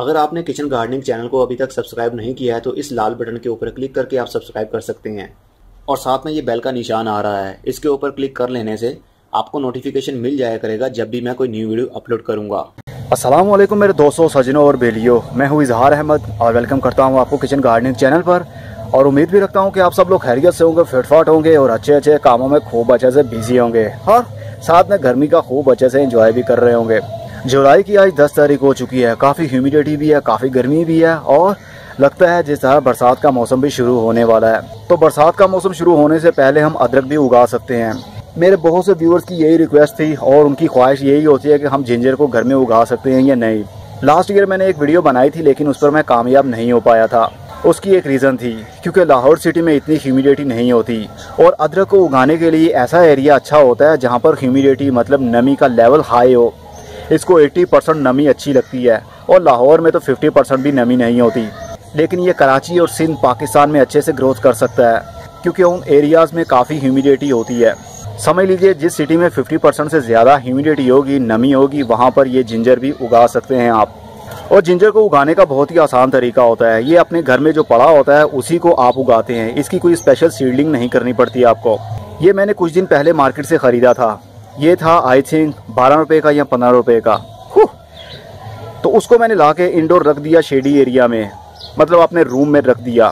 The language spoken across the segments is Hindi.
अगर आपने किचन गार्डनिंग चैनल को अभी तक सब्सक्राइब नहीं किया है तो इस लाल बटन के ऊपर क्लिक करके आप सब्सक्राइब कर सकते हैं और साथ में ये बेल का निशान आ रहा है, इसके ऊपर क्लिक कर लेने से आपको नोटिफिकेशन मिल जाया करेगा जब भी मैं कोई न्यू वीडियो अपलोड करूंगा। अस्सलाम वालेकुम मेरे दोस्तों, सज्जनों और बेलियों, मैं हूँ इजहार अहमद और वेलकम करता हूँ आपको किचन गार्डनिंग चैनल पर। और उम्मीद भी रखता हूँ कि आप सब लोग खैरियत से होंगे, फिटफाट होंगे और अच्छे अच्छे कामों में खूब अच्छे से बिजी होंगे और साथ में गर्मी का खूब अच्छे से एंजॉय भी कर रहे होंगे। जुलाई की आज 10 तारीख हो चुकी है, काफ़ी ह्यूमिडिटी भी है, काफ़ी गर्मी भी है और लगता है जिस तरह बरसात का मौसम भी शुरू होने वाला है। तो बरसात का मौसम शुरू होने से पहले हम अदरक भी उगा सकते हैं। मेरे बहुत से व्यूअर्स की यही रिक्वेस्ट थी और उनकी ख्वाहिश यही होती है कि हम जिंजर को घर में उगा सकते हैं या नहीं। लास्ट ईयर मैंने एक वीडियो बनाई थी लेकिन उस पर मैं कामयाब नहीं हो पाया था। उसकी एक रीज़न थी क्योंकि लाहौर सिटी में इतनी ह्यूमिडिटी नहीं होती और अदरक को उगाने के लिए ऐसा एरिया अच्छा होता है जहाँ पर ह्यूमिडिटी मतलब नमी का लेवल हाई हो। इसको 80% नमी अच्छी लगती है और लाहौर में तो 50% भी नमी नहीं होती। लेकिन ये कराची और सिंध पाकिस्तान में अच्छे से ग्रोथ कर सकता है क्योंकि उन एरियाज़ में काफ़ी ह्यूमिडिटी होती है। समझ लीजिए जिस सिटी में 50% से ज़्यादा ह्यूमिडिटी होगी, नमी होगी, वहाँ पर ये जिंजर भी उगा सकते हैं आप। और जिंजर को उगाने का बहुत ही आसान तरीका होता है। ये अपने घर में जो पड़ा होता है उसी को आप उगाते हैं। इसकी कोई स्पेशल सीडलिंग नहीं करनी पड़ती आपको। ये मैंने कुछ दिन पहले मार्केट से ख़रीदा था। ये था आई थिंक 12 रुपये का या 15 रुपये का। तो उसको मैंने ला के इंडोर रख दिया शेडी एरिया में, मतलब अपने रूम में रख दिया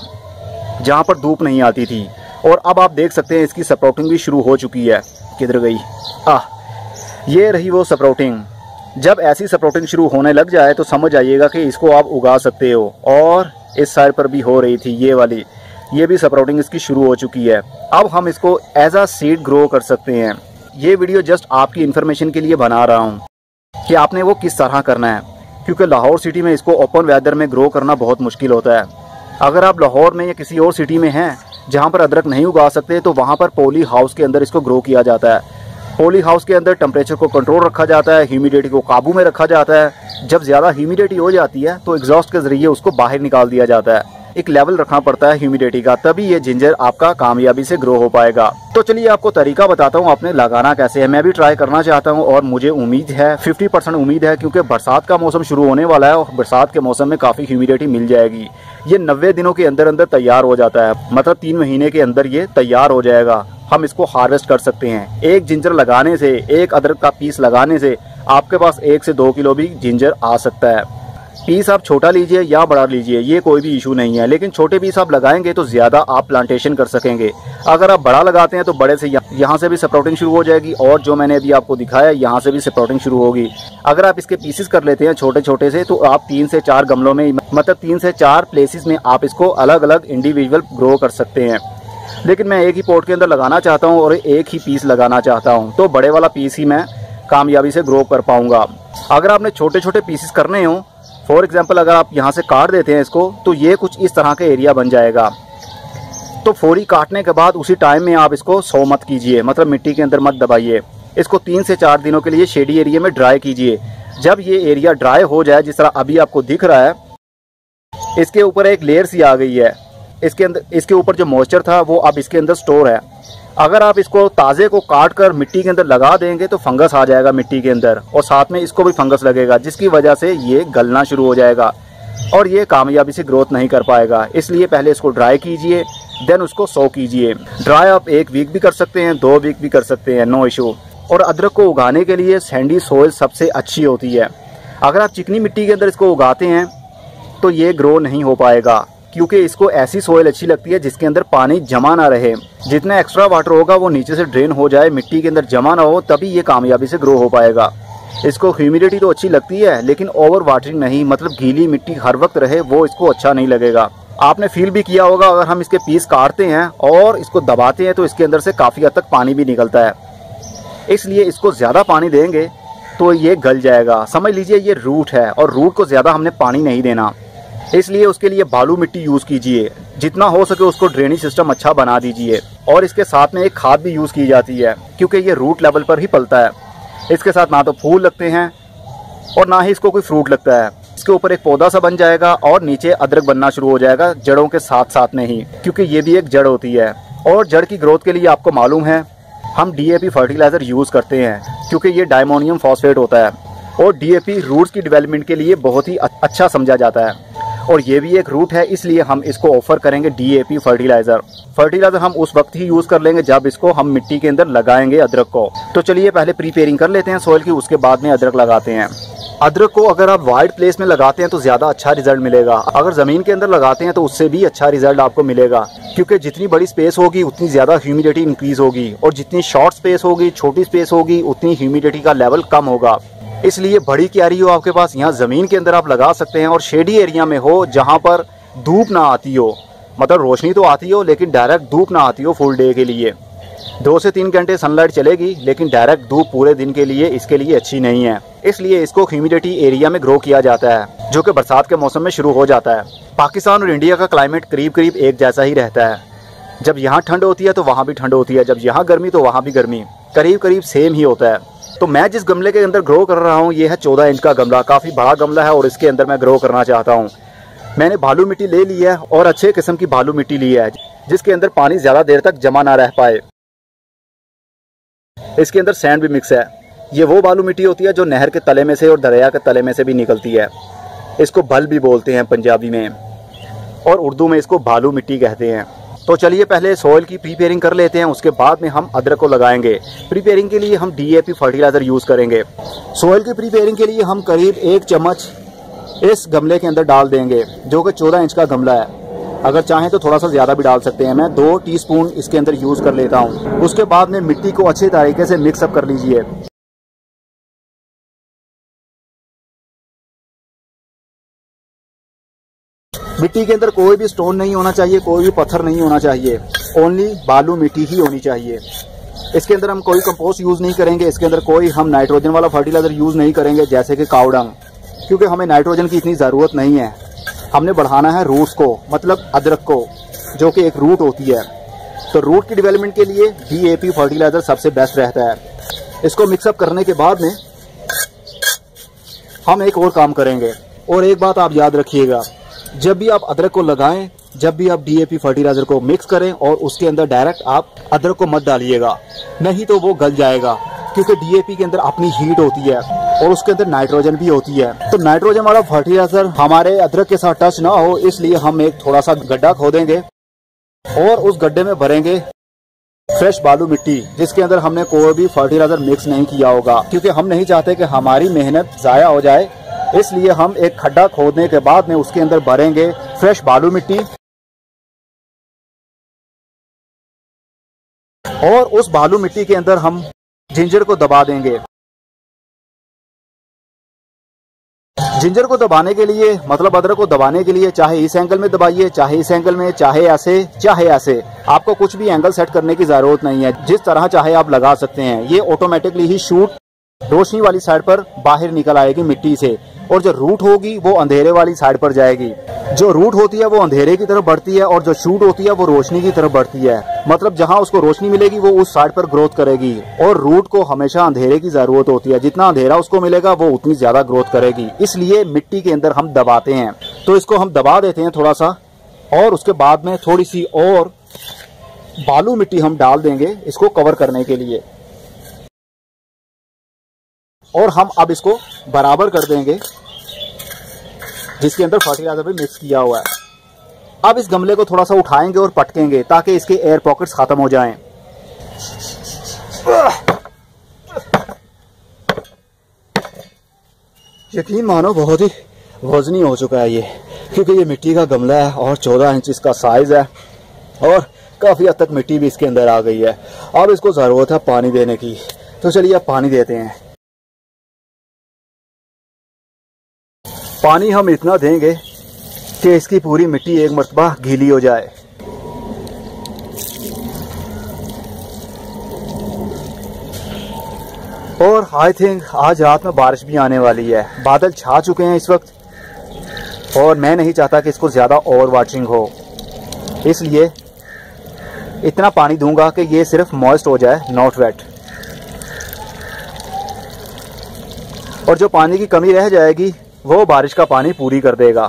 जहाँ पर धूप नहीं आती थी। और अब आप देख सकते हैं इसकी स्प्राउटिंग भी शुरू हो चुकी है। किधर गई? ये रही वो स्प्राउटिंग। जब ऐसी स्प्राउटिंग शुरू होने लग जाए तो समझ आइएगा कि इसको आप उगा सकते हो। और इस साइड पर भी हो रही थी ये वाली, ये भी स्प्राउटिंग इसकी शुरू हो चुकी है। अब हम इसको एज अ सीड ग्रो कर सकते हैं। ये वीडियो जस्ट आपकी इन्फॉर्मेशन के लिए बना रहा हूँ कि आपने वो किस तरह करना है, क्योंकि लाहौर सिटी में इसको ओपन वेदर में ग्रो करना बहुत मुश्किल होता है। अगर आप लाहौर में या किसी और सिटी में हैं जहाँ पर अदरक नहीं उगा सकते तो वहाँ पर पॉली हाउस के अंदर इसको ग्रो किया जाता है। पॉली हाउस के अंदर टेम्परेचर को कंट्रोल रखा जाता है, ह्यूमिडिटी को काबू में रखा जाता है। जब ज़्यादा ह्यूमिडिटी हो जाती है तो एग्जॉस्ट के ज़रिए उसको बाहर निकाल दिया जाता है। एक लेवल रखना पड़ता है ह्यूमिडिटी का, तभी ये जिंजर आपका कामयाबी से ग्रो हो पाएगा। तो चलिए आपको तरीका बताता हूँ आपने लगाना कैसे है। मैं भी ट्राई करना चाहता हूँ और मुझे उम्मीद है 50% उम्मीद है, क्योंकि बरसात का मौसम शुरू होने वाला है और बरसात के मौसम में काफ़ी ह्यूमिडिटी मिल जाएगी। ये 90 दिनों के अंदर अंदर तैयार हो जाता है, मतलब 3 महीने के अंदर ये तैयार हो जाएगा। हम इसको हार्वेस्ट कर सकते हैं। एक जिंजर लगाने से, एक अदरक का पीस लगाने से आपके पास 1 से 2 किलो भी जिंजर आ सकता है। पीस आप छोटा लीजिए या बड़ा लीजिए, ये कोई भी इशू नहीं है, लेकिन छोटे पीस आप लगाएंगे तो ज़्यादा आप प्लांटेशन कर सकेंगे। अगर आप बड़ा लगाते हैं तो बड़े से यहाँ से भी स्प्राउटिंग शुरू हो जाएगी और जो मैंने अभी आपको दिखाया यहाँ से भी स्प्राउटिंग शुरू होगी। अगर आप इसके पीसेस कर लेते हैं छोटे छोटे से तो आप 3 से 4 गमलों में, मतलब 3 से 4 प्लेसेस में आप इसको अलग अलग इंडिविजुअल ग्रो कर सकते हैं। लेकिन मैं एक ही पॉट के अंदर लगाना चाहता हूँ और एक ही पीस लगाना चाहता हूँ, तो बड़े वाला पीस ही मैं कामयाबी से ग्रो कर पाऊँगा। अगर आपने छोटे छोटे पीसेस करने हों, फॉर एग्जाम्पल अगर आप यहाँ से काट देते हैं इसको तो ये कुछ इस तरह का एरिया बन जाएगा। तो फौरी काटने के बाद उसी टाइम में आप इसको सो मत कीजिए, मतलब मिट्टी के अंदर मत दबाइए। इसको 3 से 4 दिनों के लिए शेडी एरिया में ड्राई कीजिए। जब ये एरिया ड्राई हो जाए, जिस तरह अभी आपको दिख रहा है, इसके ऊपर एक लेयर सी आ गई है। इसके अंदर, इसके ऊपर जो मॉइस्चर था वो अब इसके अंदर स्टोर है। अगर आप इसको ताज़े को काट कर मिट्टी के अंदर लगा देंगे तो फंगस आ जाएगा मिट्टी के अंदर और साथ में इसको भी फंगस लगेगा, जिसकी वजह से ये गलना शुरू हो जाएगा और ये कामयाबी से ग्रोथ नहीं कर पाएगा। इसलिए पहले इसको ड्राई कीजिए, देन उसको सो कीजिए। ड्राई आप 1 वीक भी कर सकते हैं, 2 वीक भी कर सकते हैं, नो इशू। और अदरक को उगाने के लिए सैंडी सोइल सबसे अच्छी होती है। अगर आप चिकनी मिट्टी के अंदर इसको उगाते हैं तो ये ग्रो नहीं हो पाएगा, क्योंकि इसको ऐसी सोइल अच्छी लगती है जिसके अंदर पानी जमा ना रहे। जितना एक्स्ट्रा वाटर होगा वो नीचे से ड्रेन हो जाए, मिट्टी के अंदर जमा ना हो, तभी ये कामयाबी से ग्रो हो पाएगा। इसको ह्यूमिडिटी तो अच्छी लगती है लेकिन ओवर वाटरिंग नहीं, मतलब गीली मिट्टी हर वक्त रहे, वो इसको अच्छा नहीं लगेगा। आपने फील भी किया होगा अगर हम इसके पीस काटते हैं और इसको दबाते हैं तो इसके अंदर से काफ़ी हद तक पानी भी निकलता है। इसलिए इसको ज़्यादा पानी देंगे तो ये गल जाएगा। समझ लीजिए ये रूट है और रूट को ज़्यादा हमने पानी नहीं देना, इसलिए उसके लिए बालू मिट्टी यूज़ कीजिए। जितना हो सके उसको ड्रेनेज सिस्टम अच्छा बना दीजिए। और इसके साथ में एक खाद भी यूज़ की जाती है क्योंकि ये रूट लेवल पर ही पलता है। इसके साथ ना तो फूल लगते हैं और ना ही इसको कोई फ्रूट लगता है। इसके ऊपर एक पौधा सा बन जाएगा और नीचे अदरक बनना शुरू हो जाएगा जड़ों के साथ साथ में ही, क्योंकि ये भी एक जड़ होती है। और जड़ की ग्रोथ के लिए आपको मालूम है हम DAP फर्टिलाइज़र यूज़ करते हैं क्योंकि ये डायमोनियम फॉस्फेट होता है। और डीएपी रूट्स की डेवलपमेंट के लिए बहुत ही अच्छा समझा जाता है और ये भी एक रूट है, इसलिए हम इसको ऑफर करेंगे डीएपी फर्टिलाइजर। फर्टिलाइजर हम उस वक्त ही यूज कर लेंगे जब इसको हम मिट्टी के अंदर लगाएंगे अदरक को। तो चलिए पहले प्रीपेयरिंग कर लेते हैं सॉइल की, उसके बाद में अदरक लगाते हैं। अदरक को अगर आप वाइड प्लेस में लगाते हैं तो ज़्यादा अच्छा रिजल्ट मिलेगा, अगर ज़मीन के अंदर लगाते हैं तो उससे भी अच्छा रिजल्ट आपको मिलेगा, क्योंकि जितनी बड़ी स्पेस होगी उतनी ज़्यादा ह्यूमिडिटी इंक्रीज होगी और जितनी शॉर्ट स्पेस होगी, छोटी स्पेस होगी, उतनी ह्यूमिडिटी का लेवल कम होगा। इसलिए बड़ी क्यारी हो आपके पास, यहाँ ज़मीन के अंदर आप लगा सकते हैं और शेडी एरिया में हो जहाँ पर धूप ना आती हो, मतलब रोशनी तो आती हो लेकिन डायरेक्ट धूप ना आती हो फुल डे के लिए। 2 से 3 घंटे सनलाइट चलेगी लेकिन डायरेक्ट धूप पूरे दिन के लिए इसके लिए अच्छी नहीं है, इसलिए इसको ह्यूमिडिटी एरिया में ग्रो किया जाता है जो कि बरसात के मौसम में शुरू हो जाता है। पाकिस्तान और इंडिया का क्लाइमेट करीब करीब एक जैसा ही रहता है, जब यहाँ ठंड होती है तो वहाँ भी ठंड होती है, जब यहाँ गर्मी तो वहाँ भी गर्मी, करीब करीब सेम ही होता है। तो मैं जिस गमले के अंदर ग्रो कर रहा हूँ ये है 14 इंच का गमला, काफ़ी बड़ा गमला है और इसके अंदर मैं ग्रो करना चाहता हूँ। मैंने बालू मिट्टी ले ली है और अच्छे किस्म की बालू मिट्टी ली है जिसके अंदर पानी ज़्यादा देर तक जमा ना रह पाए। इसके अंदर सैंड भी मिक्स है। ये वो बालू मिट्टी होती है जो नहर के तले में से और दरिया के तले में से भी निकलती है। इसको भल भी बोलते हैं पंजाबी में और उर्दू में इसको बालू मिट्टी कहते हैं। तो चलिए पहले सॉइल की प्रीपेयरिंग कर लेते हैं, उसके बाद में हम अदरक को लगाएंगे। प्रीपेयरिंग के लिए हम डीएपी फर्टिलाइजर यूज़ करेंगे। सॉइल की प्रीपेयरिंग के लिए हम करीब 1 चम्मच इस गमले के अंदर डाल देंगे जो कि 14 इंच का गमला है। अगर चाहें तो थोड़ा सा ज़्यादा भी डाल सकते हैं। मैं 2 टीस्पून इसके अंदर यूज़ कर लेता हूँ। उसके बाद में मिट्टी को अच्छे तरीके से मिक्सअप कर लीजिए। मिट्टी के अंदर कोई भी स्टोन नहीं होना चाहिए, कोई भी पत्थर नहीं होना चाहिए, ओनली बालू मिट्टी ही होनी चाहिए। इसके अंदर हम कोई कंपोस्ट यूज़ नहीं करेंगे, इसके अंदर कोई हम नाइट्रोजन वाला फर्टिलाइजर यूज़ नहीं करेंगे जैसे कि काऊ डंग, क्योंकि हमें नाइट्रोजन की इतनी ज़रूरत नहीं है। हमने बढ़ाना है रूट्स को, मतलब अदरक को, जो कि एक रूट होती है। तो रूट की डेवलपमेंट के लिए डीएपी फर्टिलाइजर सबसे बेस्ट रहता है। इसको मिक्सअप करने के बाद में हम एक और काम करेंगे, और एक बात आप याद रखिएगा, जब भी आप अदरक को लगाएं, जब भी आप डीएपी फर्टिलाइजर को मिक्स करें और उसके अंदर डायरेक्ट आप अदरक को मत डालिएगा, नहीं तो वो गल जाएगा, क्योंकि डीएपी के अंदर अपनी हीट होती है और उसके अंदर नाइट्रोजन भी होती है। तो नाइट्रोजन वाला फर्टिलाइजर हमारे अदरक के साथ टच ना हो, इसलिए हम एक थोड़ा सा गड्ढा खोदेंगे और उस गड्ढे में भरेंगे फ्रेश बालू मिट्टी, जिसके अंदर हमने कोई भी फर्टिलाइजर मिक्स नहीं किया होगा, क्योंकि हम नहीं चाहते कि हमारी मेहनत जाया हो जाए। इसलिए हम एक खड्डा खोदने के बाद में उसके अंदर भरेंगे फ्रेश बालू मिट्टी और उस बालू मिट्टी के अंदर हम जिंजर को दबा देंगे। जिंजर को दबाने के लिए, मतलब अदरक को दबाने के लिए, चाहे इस एंगल में दबाइए, चाहे इस एंगल में, चाहे ऐसे, चाहे ऐसे, आपको कुछ भी एंगल सेट करने की जरूरत नहीं है, जिस तरह चाहे आप लगा सकते हैं। ये ऑटोमेटिकली ही शूट रोशनी वाली साइड पर बाहर निकल आएगी मिट्टी से, और जो रूट होगी वो अंधेरे वाली साइड पर जाएगी। जो रूट होती है वो अंधेरे की तरफ बढ़ती है और जो शूट होती है वो रोशनी की तरफ बढ़ती है, मतलब जहां उसको रोशनी मिलेगी वो उस साइड पर ग्रोथ करेगी। और रूट को हमेशा अंधेरे की जरूरत होती है, जितना अंधेरा उसको मिलेगा वो उतनी ज्यादा ग्रोथ करेगी, इसलिए मिट्टी के अंदर हम दबाते हैं। तो इसको हम दबा देते हैं थोड़ा सा, और उसके बाद में थोड़ी सी और बालू मिट्टी हम डाल देंगे इसको कवर करने के लिए, और हम अब इसको बराबर कर देंगे जिसके अंदर फर्टिलाइजर भी मिक्स किया हुआ है। अब इस गमले को थोड़ा सा उठाएंगे और पटकेंगे ताकि इसके एयर पॉकेट्स खत्म हो जाएं। यकीन मानो बहुत ही वजनी हो चुका है ये, क्योंकि ये मिट्टी का गमला है और 14 इंच इसका साइज है और काफी हद तक मिट्टी भी इसके अंदर आ गई है। अब इसको जरूरत है पानी देने की, तो चलिए अब पानी देते हैं। पानी हम इतना देंगे कि इसकी पूरी मिट्टी एक मर्तबा गीली हो जाए। और आई थिंक आज रात में बारिश भी आने वाली है। बादल छा चुके हैं इस वक्त, और मैं नहीं चाहता कि इसको ज़्यादा ओवर वाटरिंग हो, इसलिए इतना पानी दूंगा कि ये सिर्फ मॉइस्ट हो जाए, नॉट वेट। और जो पानी की कमी रह जाएगी वो बारिश का पानी पूरी कर देगा।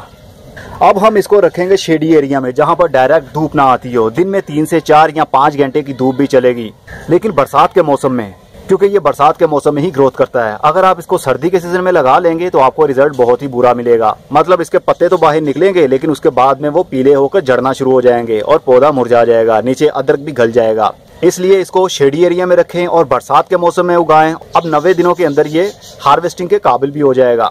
अब हम इसको रखेंगे शेडी एरिया में, जहां पर डायरेक्ट धूप ना आती हो। दिन में 3 से 4 या 5 घंटे की धूप भी चलेगी, लेकिन बरसात के मौसम में क्योंकि ये बरसात के मौसम में ही ग्रोथ करता है। अगर आप इसको सर्दी के सीजन में लगा लेंगे तो आपको रिजल्ट बहुत ही बुरा मिलेगा। मतलब इसके पत्ते तो बाहर निकलेंगे लेकिन उसके बाद में वो पीले होकर झड़ना शुरू हो जाएंगे और पौधा मुरझा जाएगा, नीचे अदरक भी गल जाएगा। इसलिए इसको शेडी एरिया में रखें और बरसात के मौसम में उगाएं। अब 90 दिनों के अंदर ये हार्वेस्टिंग के काबिल भी हो जाएगा।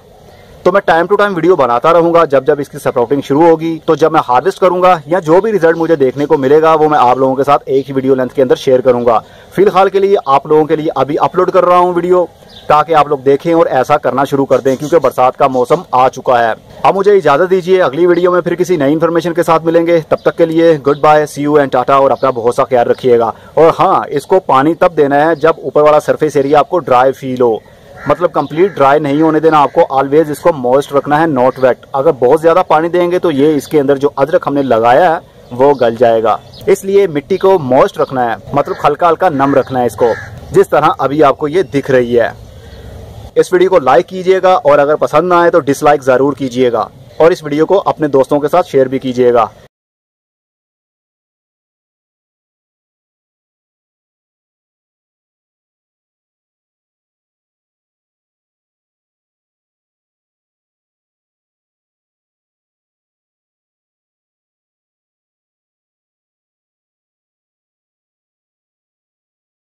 तो मैं टाइम टू टाइम वीडियो बनाता रहूंगा जब जब इसकी स्प्राउटिंग शुरू होगी। तो जब मैं हार्वेस्ट करूंगा या जो भी रिजल्ट मुझे देखने को मिलेगा वो मैं आप लोगों के साथ एक ही वीडियो लेंथ के अंदर शेयर करूंगा। फिलहाल के लिए आप लोगों के लिए अभी अपलोड कर रहा हूं वीडियो, ताकि आप लोग देखें और ऐसा करना शुरू कर दें, क्योंकि बरसात का मौसम आ चुका है। अब मुझे इजाजत दीजिए, अगली वीडियो में फिर किसी नई इन्फॉर्मेशन के साथ मिलेंगे। तब तक के लिए good bye, see you and tata, और अपना बहुत सा ख्याल रखिएगा। और हाँ, इसको पानी तब देना है जब ऊपर वाला सरफेस एरिया आपको ड्राई फील हो, मतलब कंप्लीट ड्राई नहीं होने देना आपको। ऑलवेज इसको मॉइस्ट रखना है, नॉट वेट। अगर बहुत ज्यादा पानी देंगे तो ये इसके अंदर जो अदरक हमने लगाया है वो गल जाएगा। इसलिए मिट्टी को मॉइस्ट रखना है, मतलब हल्का हल्का नम रखना है इसको, जिस तरह अभी आपको ये दिख रही है। इस वीडियो को लाइक कीजिएगा और अगर पसंद ना आए तो डिसलाइक जरूर कीजिएगा और इस वीडियो को अपने दोस्तों के साथ शेयर भी कीजिएगा।